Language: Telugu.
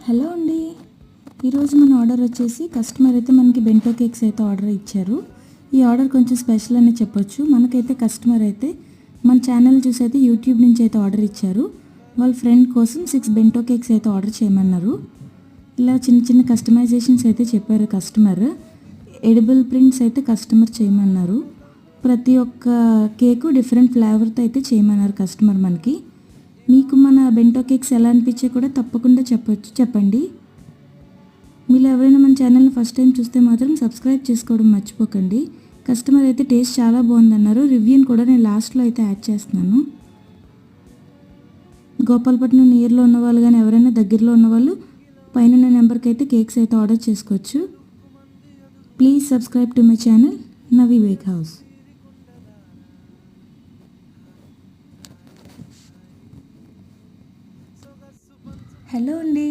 హలో అండి. ఈరోజు మన ఆర్డర్ వచ్చేసి కస్టమర్ అయితే మనకి బెంటో కేక్స్ అయితే ఆర్డర్ ఇచ్చారు. ఈ ఆర్డర్ కొంచెం స్పెషల్ అని చెప్పొచ్చు. మనకైతే కస్టమర్ అయితే మన ఛానల్ చూసి అయితే యూట్యూబ్ నుంచి అయితే ఆర్డర్ ఇచ్చారు. వాళ్ళ ఫ్రెండ్ కోసం 6 బెంటో కేక్స్ అయితే ఆర్డర్ చేయమన్నారు. ఇలా చిన్న చిన్న కస్టమైజేషన్స్ అయితే చెప్పారు కస్టమర్. ఎడిబుల్ ప్రింట్స్ అయితే కస్టమర్ చేయమన్నారు. ప్రతి ఒక్క కేకు డిఫరెంట్ ఫ్లేవర్తో అయితే చేయమన్నారు కస్టమర్ మనకి. మీకు మన బెంటో కేక్స్ ఎలా అనిపించాయో కూడా తప్పకుండా చెప్పండి. మీరు ఎవరైనా మన ఛానల్ని ఫస్ట్ టైం చూస్తే మాత్రం సబ్స్క్రైబ్ చేసుకోవడం మర్చిపోకండి. కస్టమర్ అయితే టేస్ట్ చాలా బాగుందన్నారు. రివ్యూని కూడా నేను లాస్ట్లో అయితే యాడ్ చేస్తున్నాను. గోపాలపట్నం నియర్లో ఉన్న వాళ్ళు కానీ ఎవరైనా దగ్గరలో ఉన్న వాళ్ళు పైన నెంబర్కి అయితే కేక్స్ అయితే ఆర్డర్ చేసుకోవచ్చు. Please subscribe to my channel Navi bake house. Hello అండి.